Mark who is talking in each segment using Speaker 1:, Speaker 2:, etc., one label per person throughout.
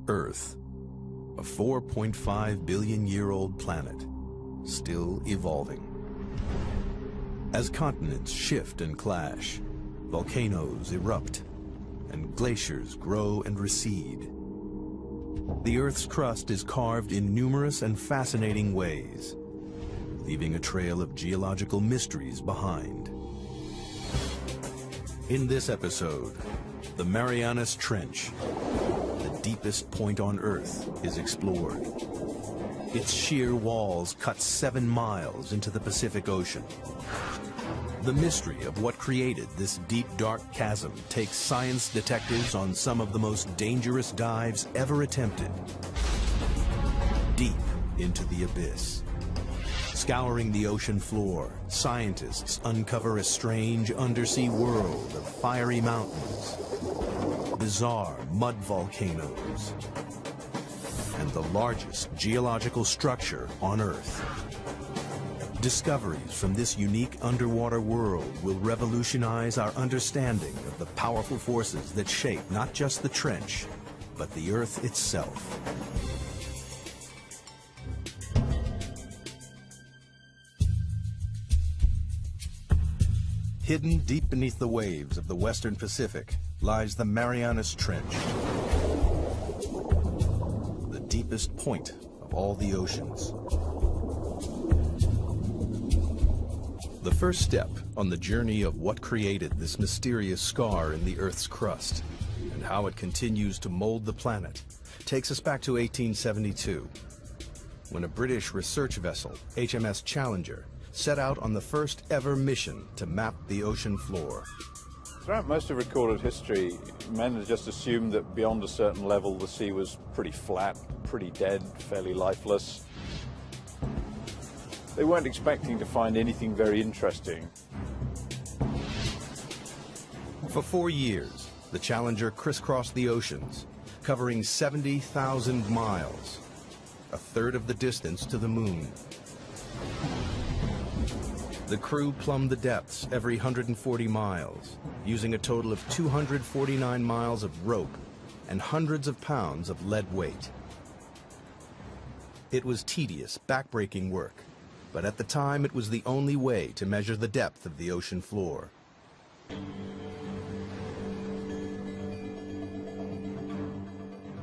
Speaker 1: Earth, a 4.5 billion-year-old planet, still evolving. As continents shift and clash, volcanoes erupt, and glaciers grow and recede. The Earth's crust is carved in numerous and fascinating ways, leaving a trail of geological mysteries behind. In this episode, the Marianas Trench, the deepest point on Earth, is explored. Its sheer walls cut 7 miles into the Pacific Ocean. The mystery of what created this deep, dark chasm takes science detectives on some of the most dangerous dives ever attempted. Deep into the abyss. Scouring the ocean floor, scientists uncover a strange undersea world of fiery mountains, bizarre mud volcanoes, and the largest geological structure on Earth. Discoveries from this unique underwater world will revolutionize our understanding of the powerful forces that shape not just the trench, but the Earth itself. Hidden deep beneath the waves of the Western Pacific lies the Marianas Trench, the deepest point of all the oceans. The first step on the journey of what created this mysterious scar in the Earth's crust and how it continues to mold the planet takes us back to 1872, when a British research vessel, HMS Challenger, set out on the first ever mission to map the ocean floor.
Speaker 2: Throughout most of recorded history, men had just assumed that beyond a certain level the sea was pretty flat, pretty dead, fairly lifeless. They weren't expecting to find anything very interesting.
Speaker 1: For 4 years, the Challenger crisscrossed the oceans, covering 70,000 miles, a third of the distance to the moon. The crew plumbed the depths every 140 miles, using a total of 249 miles of rope and hundreds of pounds of lead weight. It was tedious, backbreaking work, but at the time it was the only way to measure the depth of the ocean floor.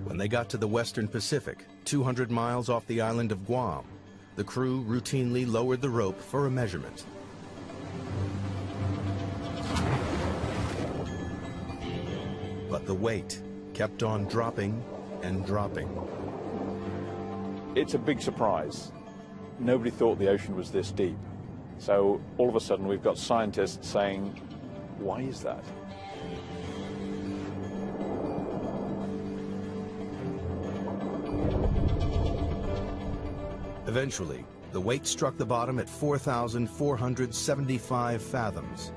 Speaker 1: When they got to the Western Pacific, 200 miles off the island of Guam, the crew routinely lowered the rope for a measurement. But the weight kept on dropping and dropping.
Speaker 2: It's a big surprise. Nobody thought the ocean was this deep. So all of a sudden we've got scientists saying, why is that?
Speaker 1: Eventually, the weight struck the bottom at 4,475 fathoms,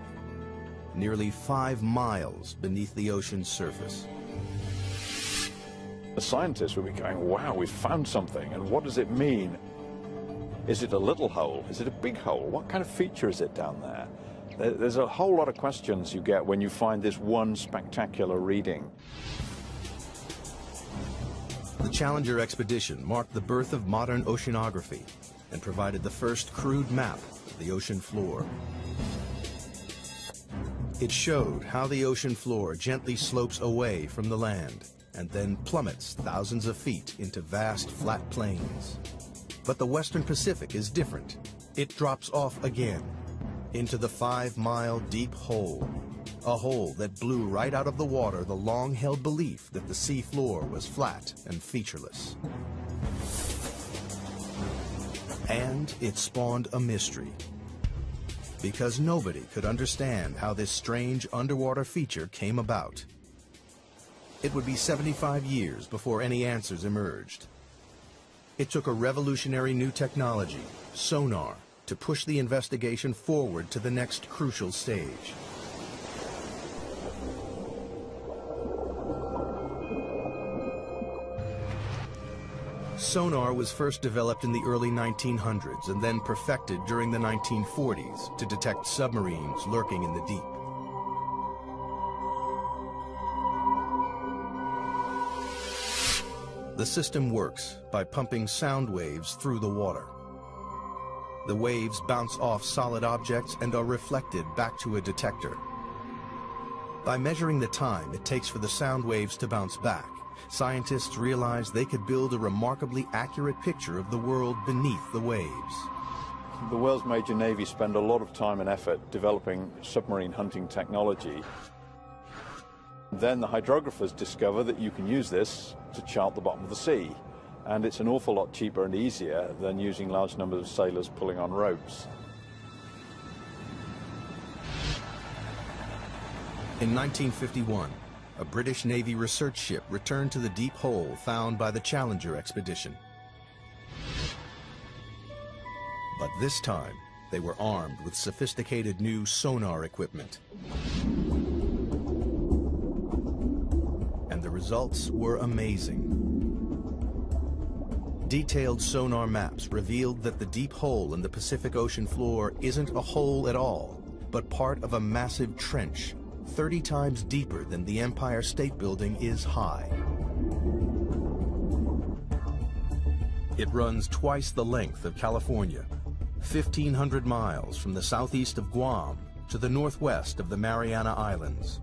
Speaker 1: nearly 5 miles beneath the ocean's surface.
Speaker 2: The scientists would be going, wow, we've found something, and what does it mean? Is it a little hole? Is it a big hole? What kind of feature is it down there? There's a whole lot of questions you get when you find this one spectacular reading.
Speaker 1: The Challenger expedition marked the birth of modern oceanography and provided the first crude map of the ocean floor. It showed how the ocean floor gently slopes away from the land and then plummets thousands of feet into vast flat plains. But the Western Pacific is different. It drops off again into the 5-mile deep hole, a hole that blew right out of the water the long-held belief that the sea floor was flat and featureless. And it spawned a mystery, because nobody could understand how this strange underwater feature came about. It would be 75 years before any answers emerged. It took a revolutionary new technology, sonar, to push the investigation forward to the next crucial stage. Sonar was first developed in the early 1900s and then perfected during the 1940s to detect submarines lurking in the deep. The system works by pumping sound waves through the water. The waves bounce off solid objects and are reflected back to a detector. By measuring the time it takes for the sound waves to bounce back, scientists realized they could build a remarkably accurate picture of the world beneath the waves.
Speaker 2: The world's major navies spend a lot of time and effort developing submarine hunting technology. Then the hydrographers discover that you can use this to chart the bottom of the sea. And it's an awful lot cheaper and easier than using large numbers of sailors pulling on ropes.
Speaker 1: In 1951, a British Navy research ship returned to the deep hole found by the Challenger expedition. But this time, they were armed with sophisticated new sonar equipment. And the results were amazing. Detailed sonar maps revealed that the deep hole in the Pacific Ocean floor isn't a hole at all, but part of a massive trench, 30 times deeper than the Empire State Building is high. It runs twice the length of California, 1,500 miles from the southeast of Guam to the northwest of the Mariana Islands.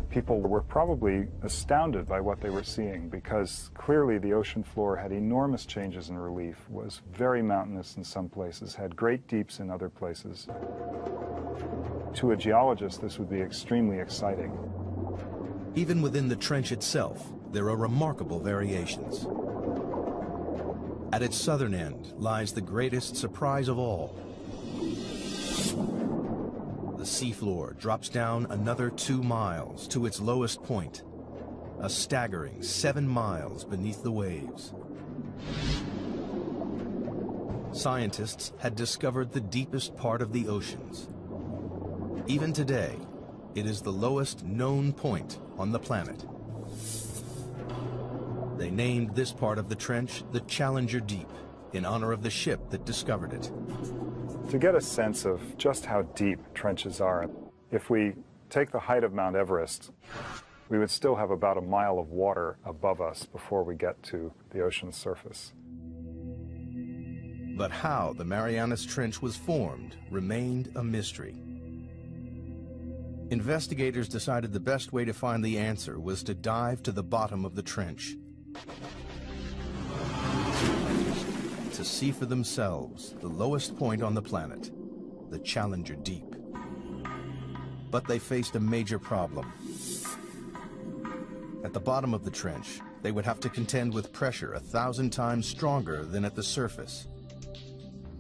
Speaker 3: People were probably astounded by what they were seeing because clearly the ocean floor had enormous changes in relief, was very mountainous in some places, had great deeps in other places. To a geologist, this would be extremely exciting.
Speaker 1: Even within the trench itself, there are remarkable variations. At its southern end lies the greatest surprise of all. The seafloor drops down another 2 miles to its lowest point, a staggering 7 miles beneath the waves. Scientists had discovered the deepest part of the oceans. Even today, it is the lowest known point on the planet. They named this part of the trench the Challenger Deep, in honor of the ship that discovered it.
Speaker 3: To get a sense of just how deep trenches are, if we take the height of Mount Everest, we would still have about a mile of water above us before we get to the ocean's surface.
Speaker 1: But how the Marianas Trench was formed remained a mystery. Investigators decided the best way to find the answer was to dive to the bottom of the trench, to see for themselves the lowest point on the planet, the Challenger Deep. But they faced a major problem. At the bottom of the trench, they would have to contend with pressure 1,000 times stronger than at the surface.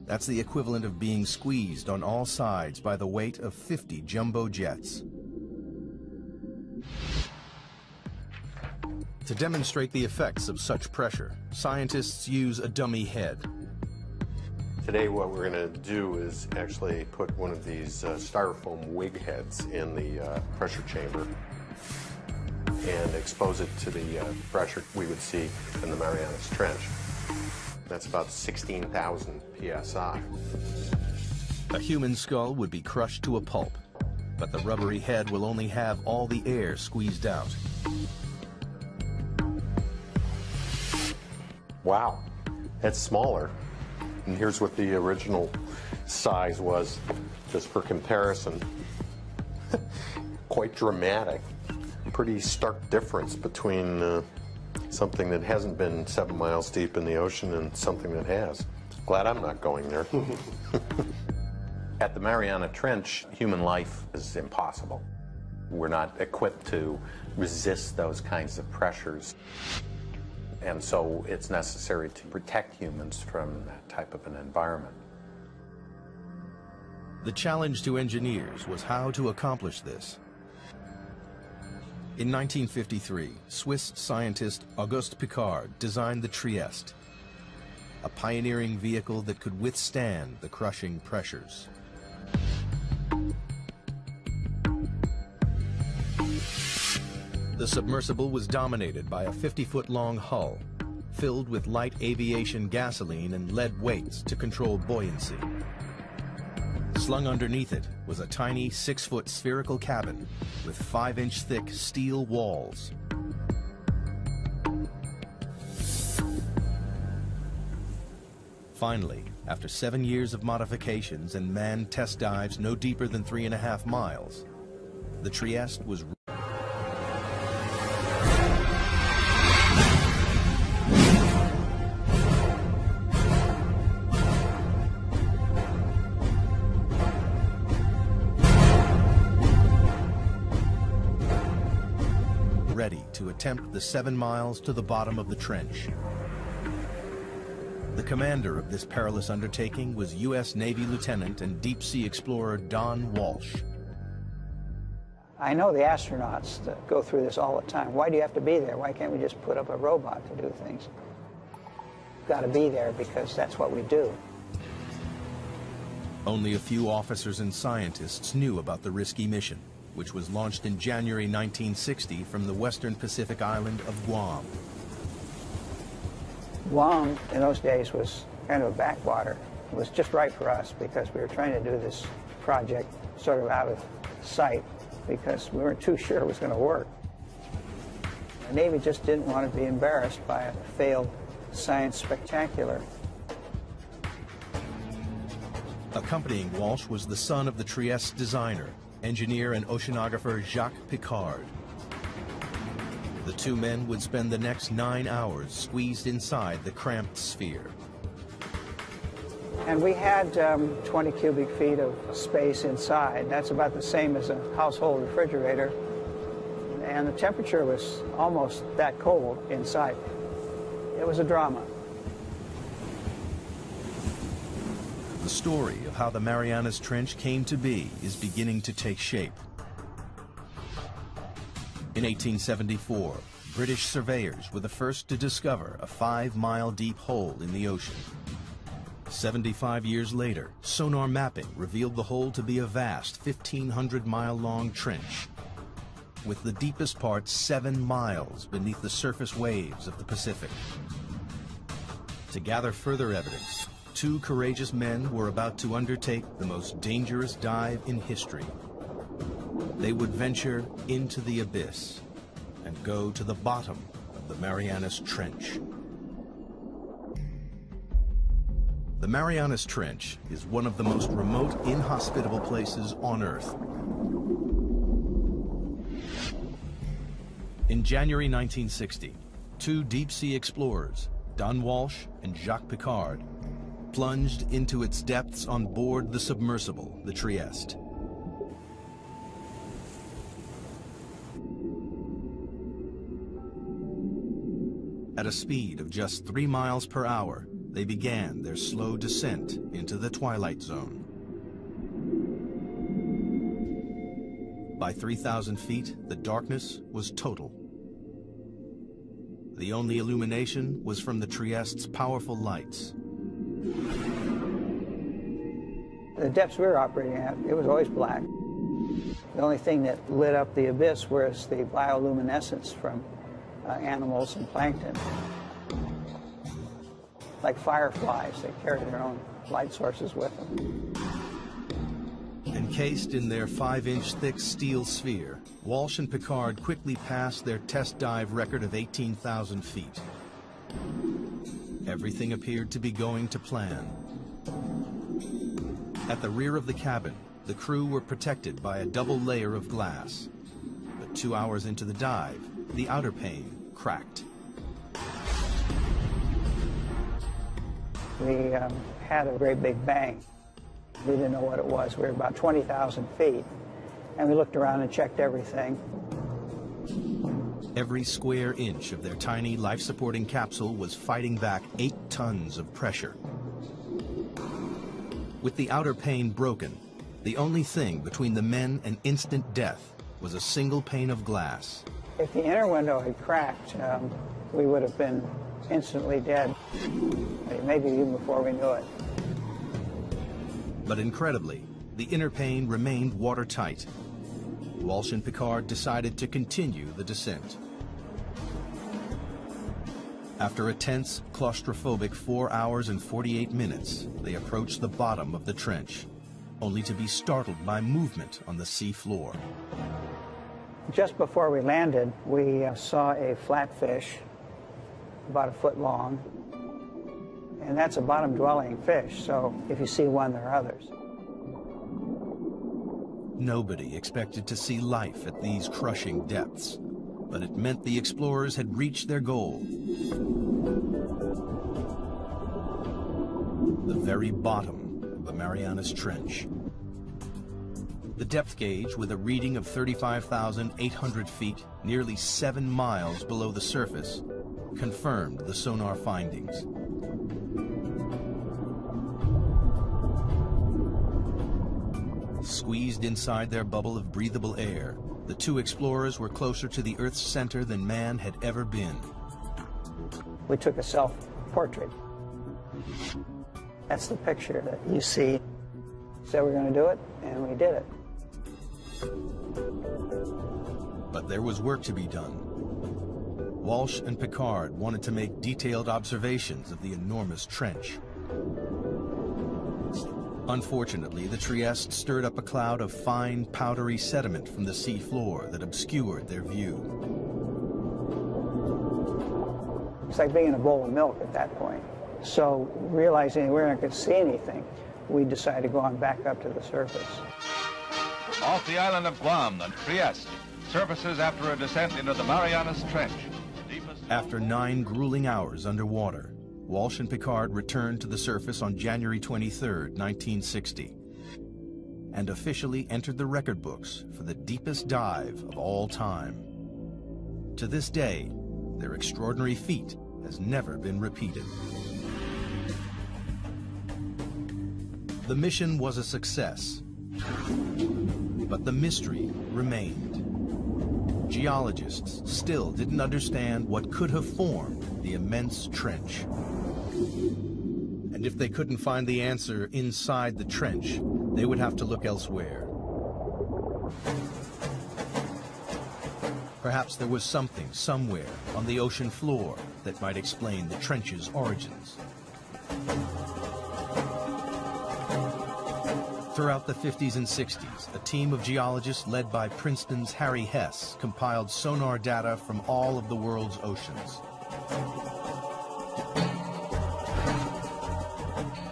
Speaker 1: That's the equivalent of being squeezed on all sides by the weight of 50 jumbo jets. To demonstrate the effects of such pressure, scientists use a dummy head.
Speaker 4: Today what we're going to do is actually put one of these styrofoam wig heads in the pressure chamber and expose it to the pressure we would see in the Marianas Trench. That's about 16,000 psi.
Speaker 1: A human skull would be crushed to a pulp, but the rubbery head will only have all the air squeezed out.
Speaker 4: Wow, it's smaller. And here's what the original size was, just for comparison. Quite dramatic. Pretty stark difference between something that hasn't been 7 miles deep in the ocean and something that has. Glad I'm not going there. At the Mariana Trench, human life is impossible. We're not equipped to resist those kinds of pressures. And so it's necessary to protect humans from that type of an environment.
Speaker 1: The challenge to engineers was how to accomplish this. In 1953, Swiss scientist Auguste Piccard designed the Trieste, a pioneering vehicle that could withstand the crushing pressures. The submersible was dominated by a 50-foot-long hull, filled with light aviation gasoline and lead weights to control buoyancy. Slung underneath it was a tiny 6-foot spherical cabin with 5-inch thick steel walls. Finally, after 7 years of modifications and manned test dives no deeper than 3.5 miles, the Trieste was ready to attempt the 7 miles to the bottom of the trench. The commander of this perilous undertaking was U.S. Navy Lieutenant and deep-sea explorer Don Walsh.
Speaker 5: I know the astronauts that go through this all the time. Why do you have to be there? Why can't we just put up a robot to do things? You've got to be there because that's what we do.
Speaker 1: Only a few officers and scientists knew about the risky mission, which was launched in January 1960 from the western Pacific island of Guam.
Speaker 5: Guam, in those days, was kind of a backwater. It was just right for us because we were trying to do this project sort of out of sight because we weren't too sure it was going to work. The Navy just didn't want to be embarrassed by a failed science spectacular.
Speaker 1: Accompanying Walsh was the son of the Trieste designer, engineer and oceanographer Jacques Piccard. The two men would spend the next 9 hours squeezed inside the cramped sphere.
Speaker 5: And we had 20 cubic feet of space inside. That's about the same as a household refrigerator. And the temperature was almost that cold inside. It was a drama.
Speaker 1: The story of how the Marianas Trench came to be is beginning to take shape. In 1874, British surveyors were the first to discover a 5-mile deep hole in the ocean. 75 years later, sonar mapping revealed the hole to be a vast 1,500-mile-long trench, with the deepest part 7 miles beneath the surface waves of the Pacific. To gather further evidence, 2 courageous men were about to undertake the most dangerous dive in history. They would venture into the abyss and go to the bottom of the Marianas Trench. The Marianas Trench is one of the most remote, inhospitable places on Earth. In January 1960, 2 deep-sea explorers, Don Walsh and Jacques Piccard, plunged into its depths on board the submersible, the Trieste. At a speed of just 3 miles per hour, they began their slow descent into the twilight zone. By 3,000 feet, the darkness was total. The only illumination was from the Trieste's powerful lights.
Speaker 5: The depths we were operating at, it was always black. The only thing that lit up the abyss was the bioluminescence from animals and plankton. Like fireflies, they carry their own light sources with them.
Speaker 1: Encased in their 5-inch thick steel sphere, Walsh and Piccard quickly passed their test dive record of 18,000 feet. Everything appeared to be going to plan. At the rear of the cabin, the crew were protected by a double layer of glass. But 2 hours into the dive, the outer pane cracked.
Speaker 5: We had a great big bang. We didn't know what it was. We were about 20,000 feet. And we looked around and checked everything.
Speaker 1: Every square inch of their tiny life-supporting capsule was fighting back 8 tons of pressure. With the outer pane broken, the only thing between the men and instant death was a single pane of glass.
Speaker 5: If the inner window had cracked, we would have been instantly dead, maybe even before we knew it.
Speaker 1: But incredibly, the inner pane remained watertight. Walsh and Piccard decided to continue the descent. After a tense, claustrophobic 4 hours and 48 minutes, they approached the bottom of the trench, only to be startled by movement on the sea floor.
Speaker 5: Just before we landed, we saw a flatfish about 1 foot long, and And that's a bottom-dwelling fish, so if you see one, there are others.
Speaker 1: Nobody expected to see life at these crushing depths, but it meant the explorers had reached their goal. The very bottom of the Marianas Trench. The depth gauge, with a reading of 35,800 feet, nearly 7 miles below the surface, confirmed the sonar findings. Squeezed inside their bubble of breathable air, the two explorers were closer to the Earth's center than man had ever been.
Speaker 5: We took a self-portrait. That's the picture that you see. Said we're going to do it, and we did it.
Speaker 1: But there was work to be done. Walsh and Picard wanted to make detailed observations of the enormous trench. Unfortunately, the Trieste stirred up a cloud of fine, powdery sediment from the sea floor that obscured their view.
Speaker 5: It's like being in a bowl of milk at that point. So, realizing we weren't going to see anything, we decided to go on back up to the surface.
Speaker 6: Off the island of Guam, the Trieste surfaces after a descent into the Marianas Trench.
Speaker 1: After 9 grueling hours underwater, Walsh and Picard returned to the surface on January 23, 1960, and officially entered the record books for the deepest dive of all time. To this day, their extraordinary feat has never been repeated. The mission was a success, but the mystery remained. Geologists still didn't understand what could have formed the immense trench. And if they couldn't find the answer inside the trench, they would have to look elsewhere. Perhaps there was something somewhere on the ocean floor that might explain the trench's origins. Throughout the 50s and 60s, a team of geologists led by Princeton's Harry Hess compiled sonar data from all of the world's oceans.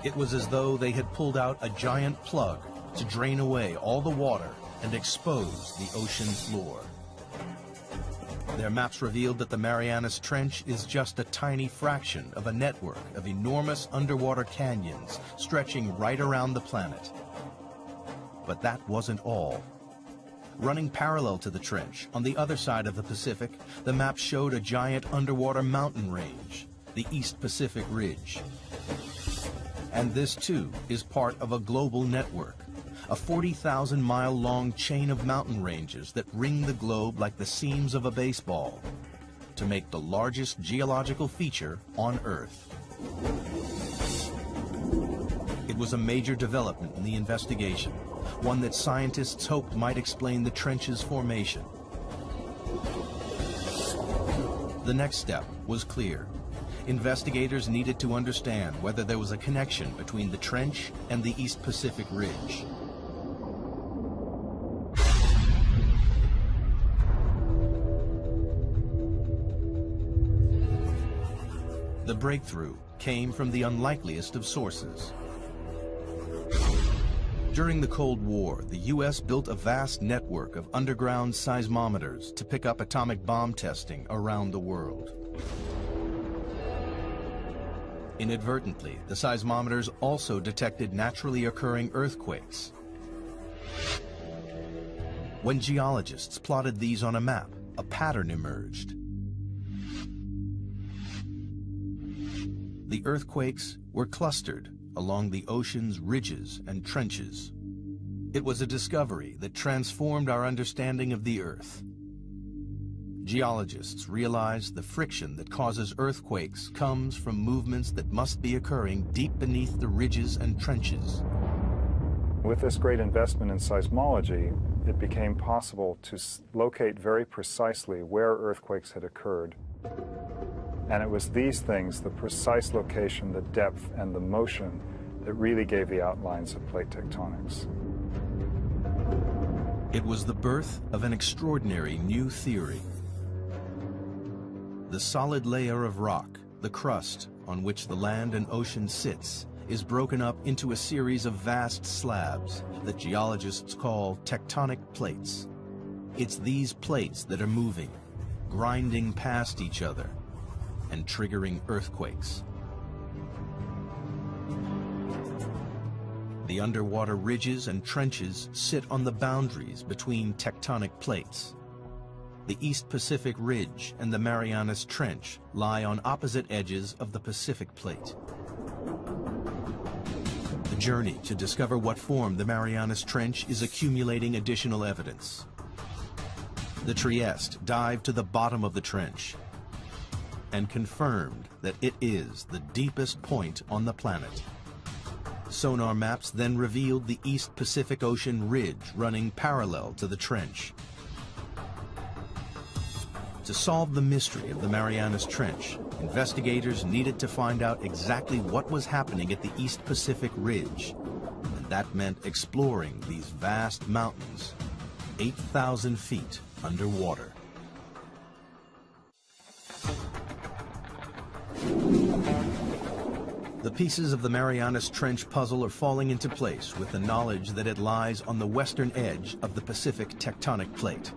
Speaker 1: It was as though they had pulled out a giant plug to drain away all the water and expose the ocean floor. Their maps revealed that the Marianas Trench is just a tiny fraction of a network of enormous underwater canyons stretching right around the planet. But that wasn't all. Running parallel to the trench, on the other side of the Pacific, the map showed a giant underwater mountain range, the East Pacific Ridge. And this, too, is part of a global network, a 40,000-mile-long chain of mountain ranges that ring the globe like the seams of a baseball, to make the largest geological feature on Earth. It was a major development in the investigation, one that scientists hoped might explain the trench's formation. The next step was clear. Investigators needed to understand whether there was a connection between the trench and the East Pacific Ridge. The breakthrough came from the unlikeliest of sources. During the Cold War, the U.S. built a vast network of underground seismometers to pick up atomic bomb testing around the world. Inadvertently, the seismometers also detected naturally occurring earthquakes. When geologists plotted these on a map, a pattern emerged. The earthquakes were clustered along the ocean's ridges and trenches. It was a discovery that transformed our understanding of the Earth. Geologists realized the friction that causes earthquakes comes from movements that must be occurring deep beneath the ridges and trenches.
Speaker 3: With this great investment in seismology, it became possible to locate very precisely where earthquakes had occurred. And it was these things, the precise location, the depth, and the motion, that really gave the outlines of plate tectonics.
Speaker 1: It was the birth of an extraordinary new theory. The solid layer of rock, the crust, on which the land and ocean sits is broken up into a series of vast slabs that geologists call tectonic plates. It's these plates that are moving, grinding past each other, and triggering earthquakes. The underwater ridges and trenches sit on the boundaries between tectonic plates. The East Pacific Ridge and the Marianas Trench lie on opposite edges of the Pacific Plate. The journey to discover what formed the Marianas Trench is accumulating additional evidence. The Trieste dived to the bottom of the trench and confirmed that it is the deepest point on the planet. Sonar maps then revealed the East Pacific Ocean ridge running parallel to the trench. To solve the mystery of the Marianas Trench, investigators needed to find out exactly what was happening at the East Pacific Ridge, and that meant exploring these vast mountains, 8,000 feet underwater. The pieces of the Marianas Trench puzzle are falling into place with the knowledge that it lies on the western edge of the Pacific tectonic plate.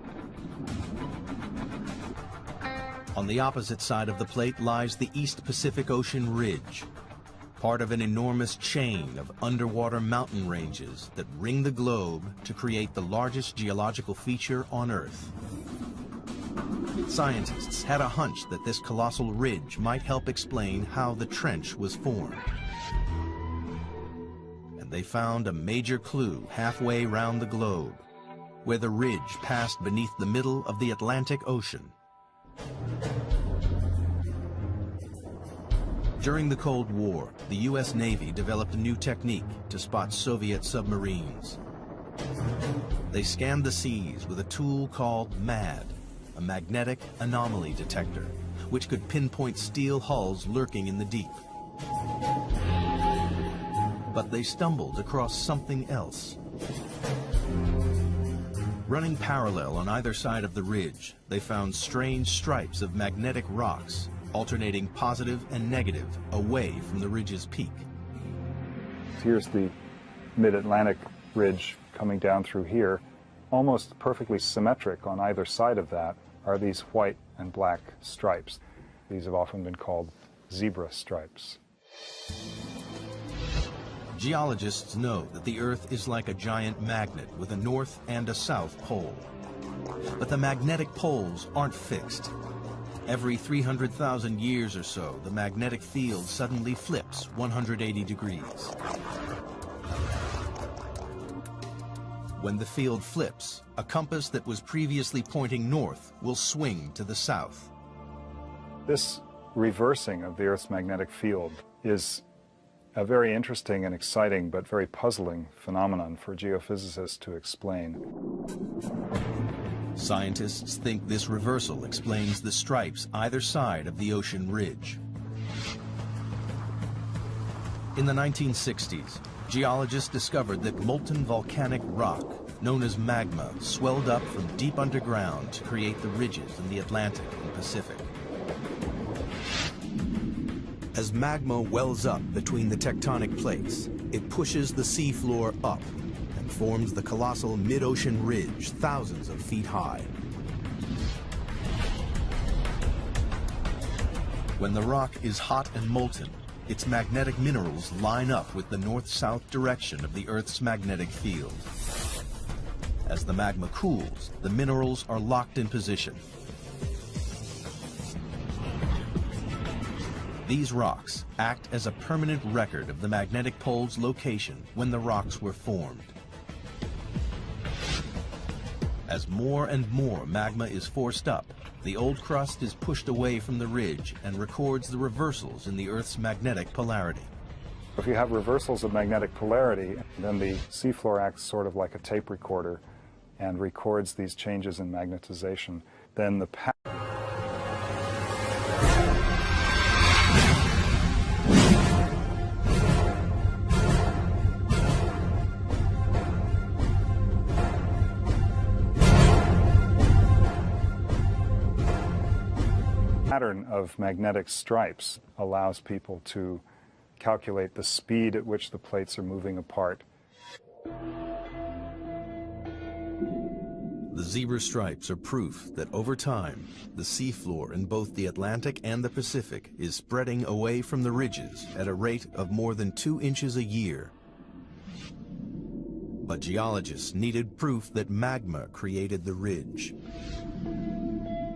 Speaker 1: On the opposite side of the plate lies the East Pacific Ocean Ridge, part of an enormous chain of underwater mountain ranges that ring the globe to create the largest geological feature on Earth. Scientists had a hunch that this colossal ridge might help explain how the trench was formed. And they found a major clue halfway round the globe, where the ridge passed beneath the middle of the Atlantic Ocean. During the Cold War, the U.S. Navy developed a new technique to spot Soviet submarines. They scanned the seas with a tool called MAD, a magnetic anomaly detector, which could pinpoint steel hulls lurking in the deep. But they stumbled across something else. Running parallel on either side of the ridge, they found strange stripes of magnetic rocks, alternating positive and negative away from the ridge's peak.
Speaker 3: Here's the mid-Atlantic ridge coming down through here. Almost perfectly symmetric on either side of that are these white and black stripes. These have often been called zebra stripes.
Speaker 1: Geologists know that the Earth is like a giant magnet with a north and a south pole. But the magnetic poles aren't fixed. Every 300,000 years or so, the magnetic field suddenly flips 180 degrees. When the field flips, a compass that was previously pointing north will swing to the south.
Speaker 3: This reversing of the Earth's magnetic field is a very interesting and exciting but very puzzling phenomenon for geophysicists to explain.
Speaker 1: Scientists think this reversal explains the stripes either side of the ocean ridge. In the 1960s, geologists discovered that molten volcanic rock, known as magma, swelled up from deep underground to create the ridges in the Atlantic and Pacific. As magma wells up between the tectonic plates, it pushes the seafloor up and forms the colossal mid-ocean ridge thousands of feet high. When the rock is hot and molten, its magnetic minerals line up with the north-south direction of the Earth's magnetic field. As the magma cools, the minerals are locked in position. These rocks act as a permanent record of the magnetic pole's location when the rocks were formed. As more and more magma is forced up, the old crust is pushed away from the ridge and records the reversals in the Earth's magnetic polarity.
Speaker 3: If you have reversals of magnetic polarity, then the seafloor acts sort of like a tape recorder and records these changes in magnetization. Then the pattern of magnetic stripes allows people to calculate the speed at which the plates are moving apart.
Speaker 1: The zebra stripes are proof that over time, the seafloor in both the Atlantic and the Pacific is spreading away from the ridges at a rate of more than 2 inches a year. But geologists needed proof that magma created the ridge.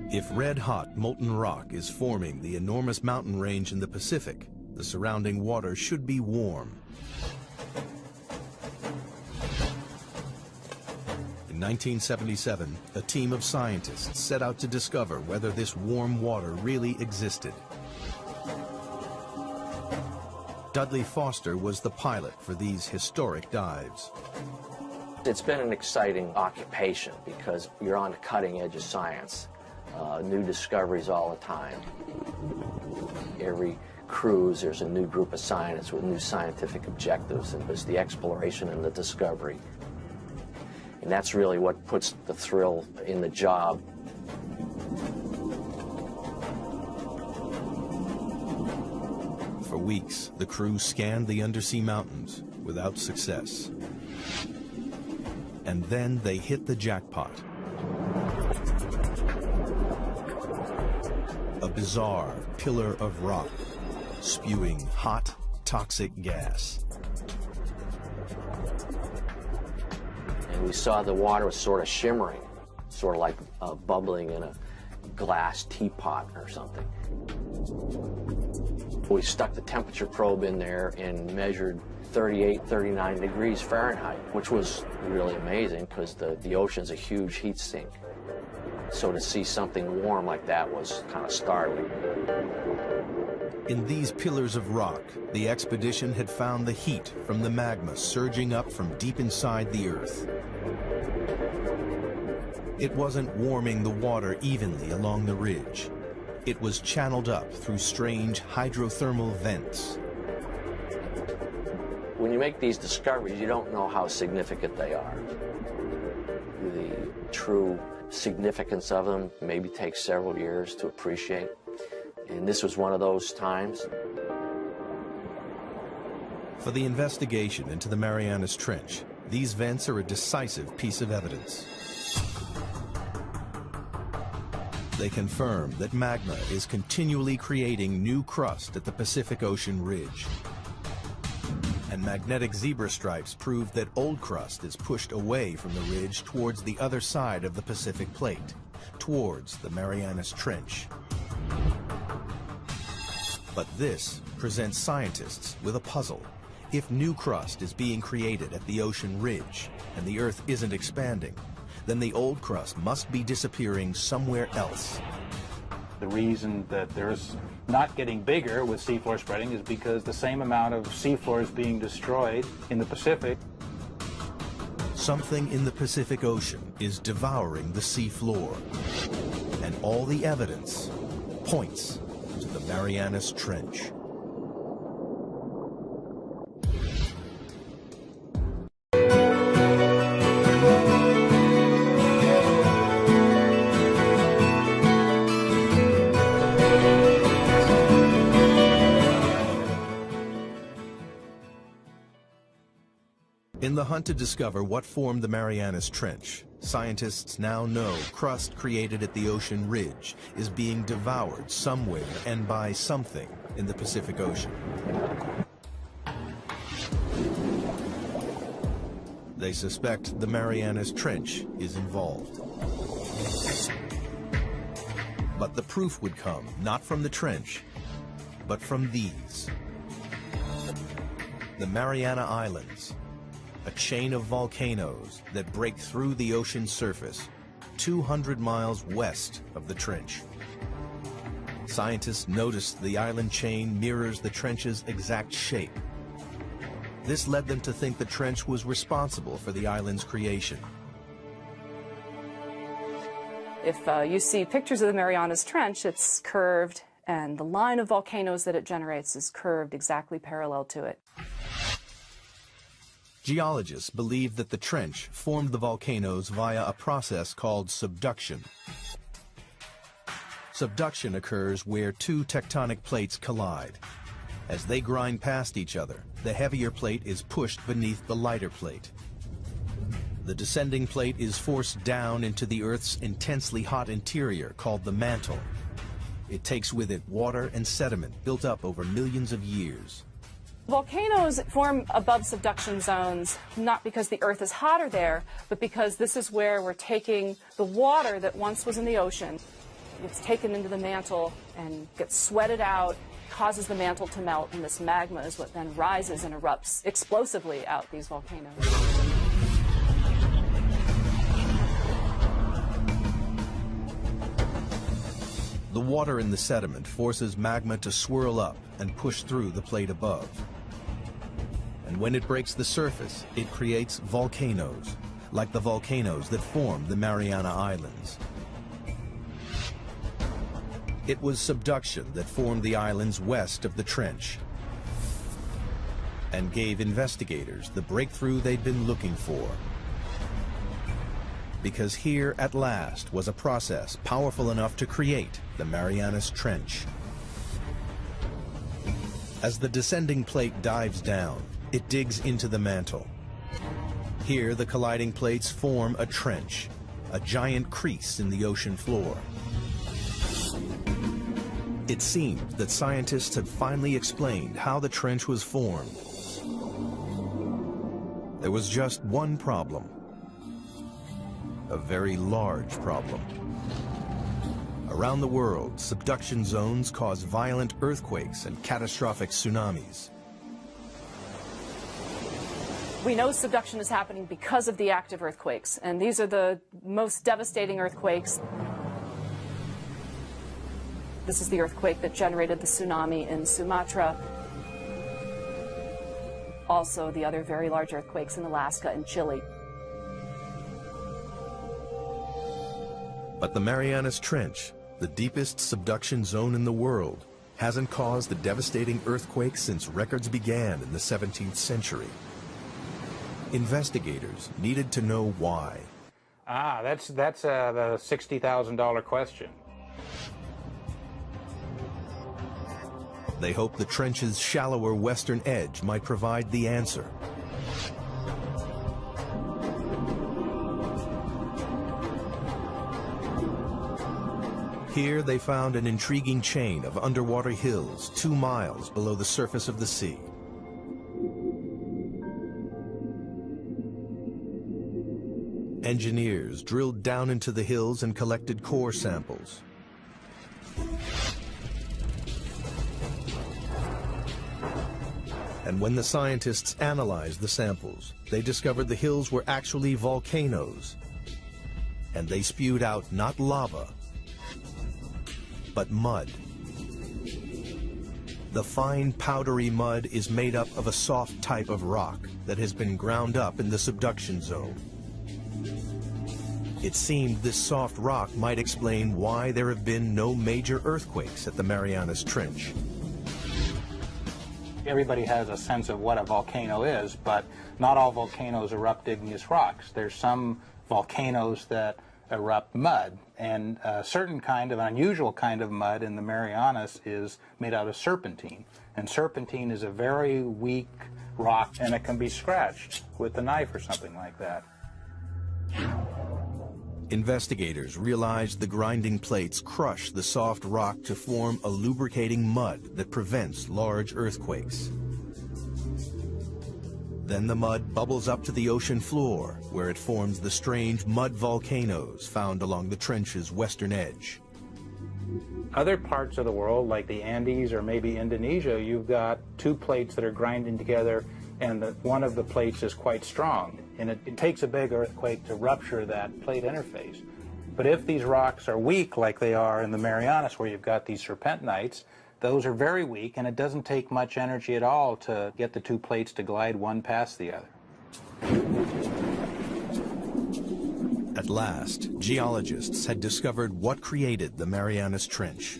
Speaker 1: If red-hot molten rock is forming the enormous mountain range in the Pacific, the surrounding water should be warm. In 1977, a team of scientists set out to discover whether this warm water really existed. Dudley Foster was the pilot for these historic dives.
Speaker 7: It's been an exciting occupation because you're on the cutting edge of science. New discoveries all the time. Every cruise, there's a new group of scientists with new scientific objectives, and there's the exploration and the discovery. And that's really what puts the thrill in the job.
Speaker 1: For weeks, the crew scanned the undersea mountains without success. And then they hit the jackpot. A bizarre pillar of rock, spewing hot, toxic gas.
Speaker 7: And we saw the water was sort of shimmering, sort of like bubbling in a glass teapot or something. We stuck the temperature probe in there and measured 38, 39 degrees Fahrenheit, which was really amazing because the ocean's a huge heat sink. So to see something warm like that was kind of startling.
Speaker 1: In these pillars of rock, the expedition had found the heat from the magma surging up from deep inside the Earth. It wasn't warming the water evenly along the ridge. It was channeled up through strange hydrothermal vents.
Speaker 7: When you make these discoveries, you don't know how significant they are. The true significance of them maybe takes several years to appreciate. And this was one of those times.
Speaker 1: For the investigation into the Marianas Trench, these vents are a decisive piece of evidence. They confirm that magma is continually creating new crust at the Pacific Ocean ridge. And magnetic zebra stripes prove that old crust is pushed away from the ridge towards the other side of the Pacific Plate, towards the Marianas Trench. But this presents scientists with a puzzle. If new crust is being created at the ocean ridge and the Earth isn't expanding, then the old crust must be disappearing somewhere else.
Speaker 8: The reason that there's not getting bigger with seafloor spreading is because the same amount of seafloor is being destroyed in the Pacific.
Speaker 1: Something in the Pacific Ocean is devouring the seafloor, and all the evidence points to the Marianas Trench. In the hunt to discover what formed the Marianas Trench, scientists now know crust created at the ocean ridge is being devoured somewhere and by something in the Pacific Ocean. They suspect the Marianas Trench is involved. But the proof would come not from the trench, but from these. The Mariana Islands, a chain of volcanoes that break through the ocean surface 200 miles west of the trench. Scientists noticed the island chain mirrors the trench's exact shape. This led them to think the trench was responsible for the island's creation.
Speaker 9: If you see pictures of the Marianas Trench, it's curved, and the line of volcanoes that it generates is curved exactly parallel to it.
Speaker 1: Geologists believe that the trench formed the volcanoes via a process called subduction. Subduction occurs where two tectonic plates collide. As they grind past each other, the heavier plate is pushed beneath the lighter plate. The descending plate is forced down into the Earth's intensely hot interior called the mantle. It takes with it water and sediment built up over millions of years.
Speaker 9: Volcanoes form above subduction zones not because the Earth is hotter there, but because this is where we're taking the water that once was in the ocean. It's taken into the mantle and gets sweated out, causes the mantle to melt, and this magma is what then rises and erupts explosively out these volcanoes.
Speaker 1: The water in the sediment forces magma to swirl up and push through the plate above. And when it breaks the surface, it creates volcanoes, like the volcanoes that form the Mariana Islands. It was subduction that formed the islands west of the trench and gave investigators the breakthrough they'd been looking for. Because here, at last, was a process powerful enough to create the Marianas Trench. As the descending plate dives down, it digs into the mantle. Here, the colliding plates form a trench, a giant crease in the ocean floor. It seemed that scientists had finally explained how the trench was formed. There was just one problem. A very large problem. Around the world, subduction zones cause violent earthquakes and catastrophic tsunamis.
Speaker 9: We know subduction is happening because of the active earthquakes, and these are the most devastating earthquakes. This is the earthquake that generated the tsunami in Sumatra. Also, the other very large earthquakes in Alaska and Chile.
Speaker 1: But the Marianas Trench, the deepest subduction zone in the world, hasn't caused the devastating earthquakes since records began in the 17th century. Investigators needed to know why.
Speaker 8: That's the $60,000 question.
Speaker 1: They hoped the trench's shallower western edge might provide the answer. Here they found an intriguing chain of underwater hills 2 miles below the surface of the sea. Engineers drilled down into the hills and collected core samples. And when the scientists analyzed the samples, they discovered the hills were actually volcanoes. And they spewed out not lava, but mud. The fine powdery mud is made up of a soft type of rock that has been ground up in the subduction zone. It seemed this soft rock might explain why there have been no major earthquakes at the Marianas Trench.
Speaker 8: Everybody has a sense of what a volcano is, but not all volcanoes erupt igneous rocks. There's some volcanoes that erupt mud, and a certain kind of, an unusual kind of mud in the Marianas is made out of serpentine. And serpentine is a very weak rock, and it can be scratched with a knife or something like that.
Speaker 1: Investigators realized the grinding plates crush the soft rock to form a lubricating mud that prevents large earthquakes. Then the mud bubbles up to the ocean floor, where it forms the strange mud volcanoes found along the trench's western edge.
Speaker 8: Other parts of the world, like the Andes or maybe Indonesia, you've got two plates that are grinding together, and one of the plates is quite strong. And it takes a big earthquake to rupture that plate interface. But if these rocks are weak, like they are in the Marianas, where you've got these serpentinites, those are very weak, and it doesn't take much energy at all to get the two plates to glide one past the other.
Speaker 1: At last, geologists had discovered what created the Marianas Trench.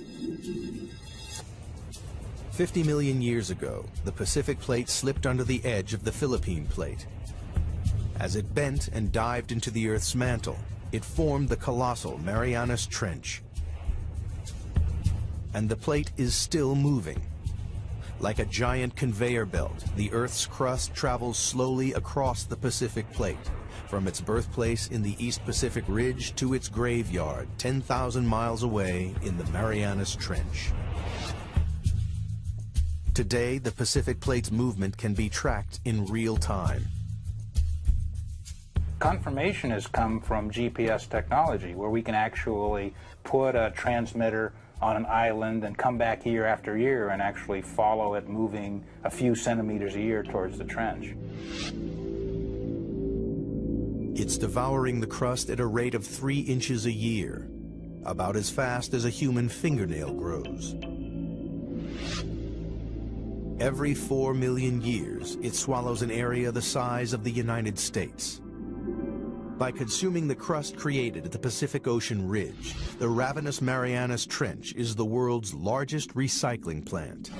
Speaker 1: 50 million years ago, the Pacific Plate slipped under the edge of the Philippine Plate. As it bent and dived into the Earth's mantle, it formed the colossal Marianas Trench. and the plate is still moving. Like a giant conveyor belt, the Earth's crust travels slowly across the Pacific Plate, from its birthplace in the East Pacific Ridge to its graveyard 10,000 miles away in the Marianas Trench. Today, the Pacific Plate's movement can be tracked in real time.
Speaker 8: Confirmation has come from GPS technology, where we can actually put a transmitter on an island and come back year after year and actually follow it moving a few centimeters a year towards the trench.
Speaker 1: It's devouring the crust at a rate of 3 inches a year, about as fast as a human fingernail grows. Every 4 million years, it swallows an area the size of the United States. By consuming the crust created at the Pacific Ocean Ridge, the ravenous Marianas Trench is the world's largest recycling plant.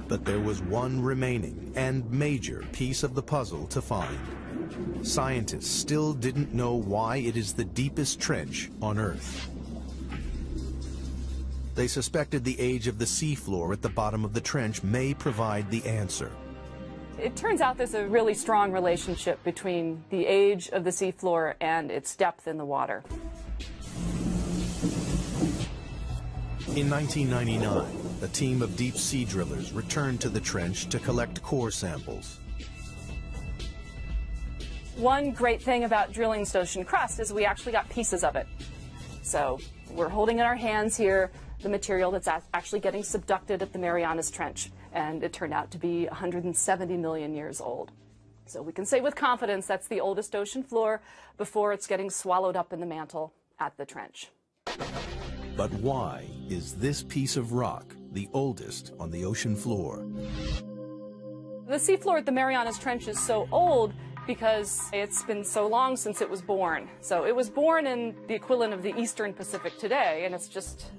Speaker 1: But there was one remaining and major piece of the puzzle to find. Scientists still didn't know why it is the deepest trench on Earth. They suspected the age of the seafloor at the bottom of the trench may provide the answer.
Speaker 9: It turns out there's a really strong relationship between the age of the seafloor and its depth in the water.
Speaker 1: In 1999, a team of deep sea drillers returned to the trench to collect core samples.
Speaker 9: One great thing about drilling this ocean crust is we actually got pieces of it. So we're holding in our hands here the material that's actually getting subducted at the Marianas Trench, and it turned out to be 170 million years old. So we can say with confidence that's the oldest ocean floor before it's getting swallowed up in the mantle at the trench.
Speaker 1: But why is this piece of rock the oldest on the ocean floor?
Speaker 9: The seafloor at the Marianas Trench is so old because it's been so long since it was born. So it was born in the equivalent of the Eastern Pacific today, and it's just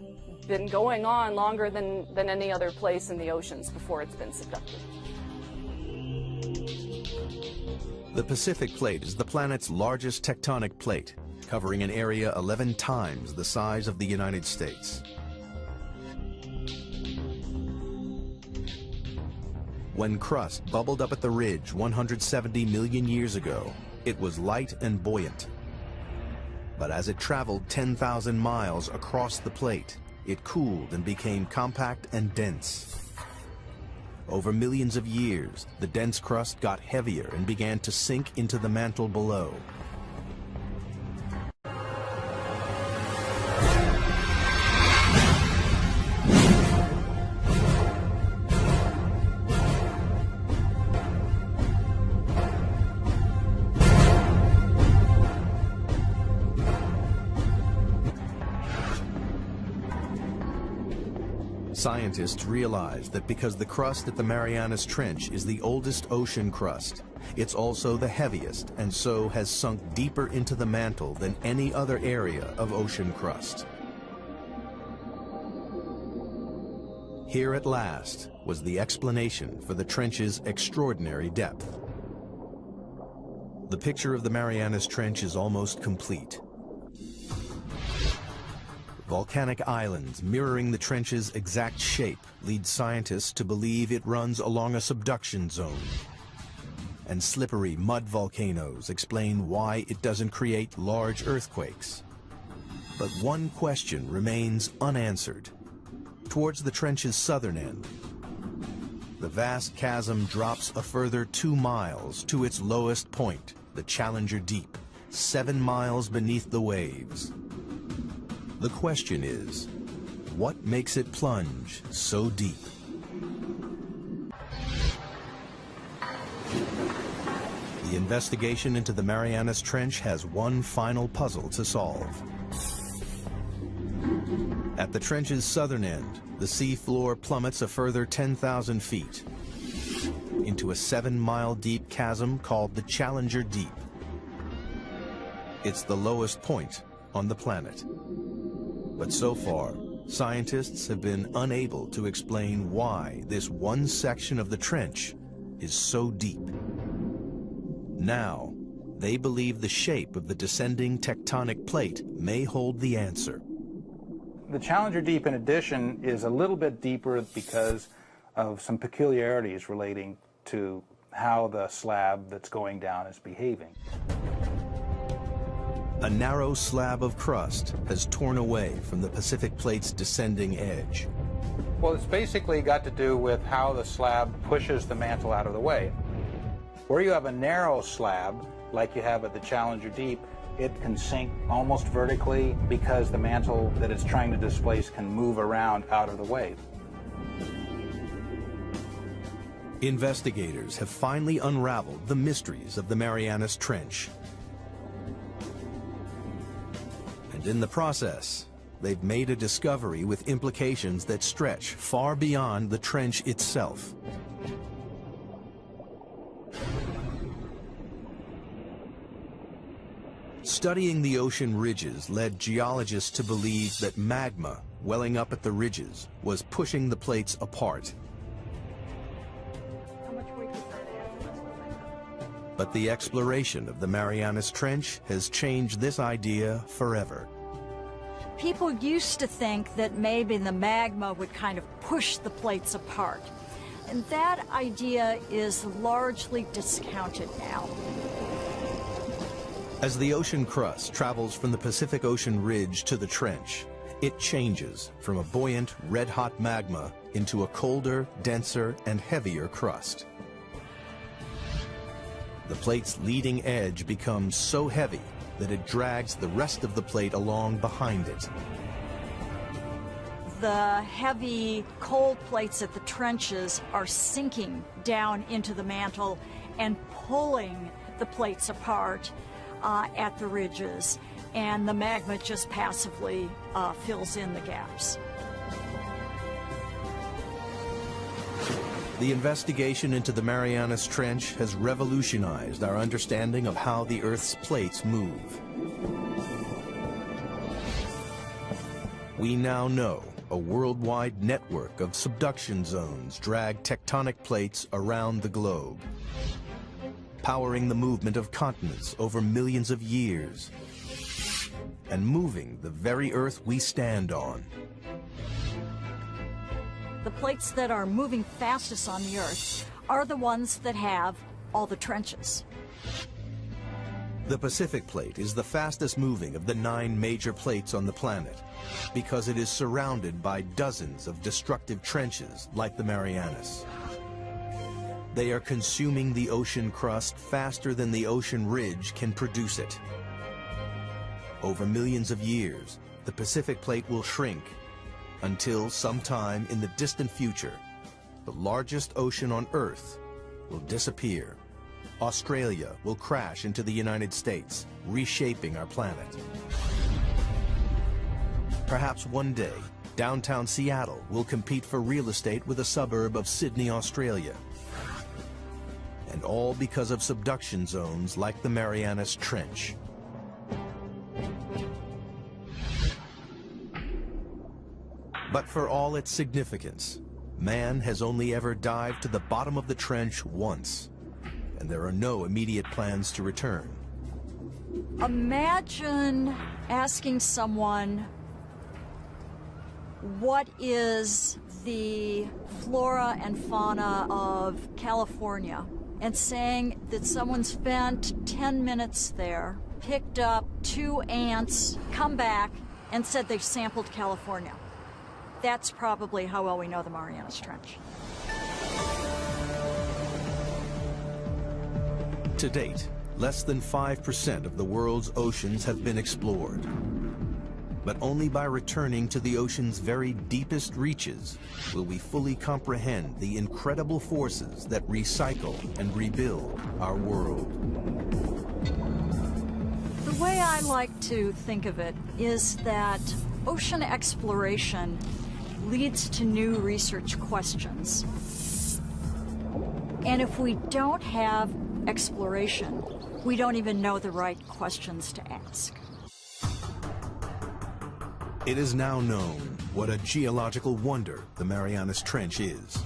Speaker 9: been going on longer than any other place in the oceans before it's been subducted.
Speaker 1: The Pacific Plate is the planet's largest tectonic plate, covering an area 11 times the size of the United States. When crust bubbled up at the ridge 170 million years ago, it was light and buoyant. But as it traveled 10,000 miles across the plate, it cooled and became compact and dense. Over millions of years, the dense crust got heavier and began to sink into the mantle below. Scientists realized that because the crust at the Marianas Trench is the oldest ocean crust, it's also the heaviest and so has sunk deeper into the mantle than any other area of ocean crust. Here at last was the explanation for the trench's extraordinary depth. The picture of the Marianas Trench is almost complete. Volcanic islands mirroring the trench's exact shape lead scientists to believe it runs along a subduction zone. And slippery mud volcanoes explain why it doesn't create large earthquakes. But one question remains unanswered. Towards the trench's southern end, the vast chasm drops a further 2 miles to its lowest point, the Challenger Deep, 7 miles beneath the waves. The question is, what makes it plunge so deep? The investigation into the Marianas Trench has one final puzzle to solve. At the trench's southern end, the sea floor plummets a further 10,000 feet into a 7-mile deep chasm called the Challenger Deep. It's the lowest point on the planet. But so far, scientists have been unable to explain why this one section of the trench is so deep. Now, They believe the shape of the descending tectonic plate may hold the answer.
Speaker 8: The Challenger Deep, in addition, is a little bit deeper because of some peculiarities relating to how the slab that's going down is behaving.
Speaker 1: A narrow slab of crust has torn away from the Pacific Plate's descending edge.
Speaker 8: Well, it's basically got to do with how the slab pushes the mantle out of the way. Where you have a narrow slab, like you have at the Challenger Deep, it can sink almost vertically because the mantle that it's trying to displace can move around out of the way.
Speaker 1: Investigators have finally unraveled the mysteries of the Marianas Trench. And in the process, they've made a discovery with implications that stretch far beyond the trench itself. Studying the ocean ridges led geologists to believe that magma welling up at the ridges was pushing the plates apart. But the exploration of the Marianas Trench has changed this idea forever.
Speaker 10: People used to think that maybe the magma would kind of push the plates apart. And that idea is largely discounted now.
Speaker 1: As the ocean crust travels from the Pacific Ocean ridge to the trench, it changes from a buoyant, red-hot magma into a colder, denser, and heavier crust. The plate's leading edge becomes so heavy that it drags the rest of the plate along behind it.
Speaker 10: The heavy, cold plates at the trenches are sinking down into the mantle and pulling the plates apart at the ridges, and the magma just passively fills in the gaps.
Speaker 1: The investigation into the Marianas Trench has revolutionized our understanding of how the Earth's plates move. We now know a worldwide network of subduction zones drag tectonic plates around the globe, powering the movement of continents over millions of years, and moving the very Earth we stand on.
Speaker 10: The plates that are moving fastest on the Earth are the ones that have all the trenches.
Speaker 1: The Pacific Plate is the fastest moving of the 9 major plates on the planet because it is surrounded by dozens of destructive trenches like the Marianas. They are consuming the ocean crust faster than the ocean ridge can produce it. Over millions of years, the Pacific Plate will shrink until sometime in the distant future, the largest ocean on Earth will disappear. Australia will crash into the United States, reshaping our planet. Perhaps one day, downtown Seattle will compete for real estate with a suburb of Sydney, Australia. And all because of subduction zones like the Marianas Trench. But for all its significance, man has only ever dived to the bottom of the trench once, and there are no immediate plans to return.
Speaker 10: Imagine asking someone, what is the flora and fauna of California? And saying that someone spent 10 minutes there, picked up 2 ants, come back, and said they sampled California. That's probably how well we know the Marianas Trench.
Speaker 1: To date, less than 5% of the world's oceans have been explored. But only by returning to the ocean's very deepest reaches will we fully comprehend the incredible forces that recycle and rebuild our world.
Speaker 10: The way I like to think of it is that ocean exploration leads to new research questions. And if we don't have exploration, we don't even know the right questions to ask.
Speaker 1: It is now known what a geological wonder the Marianas Trench is.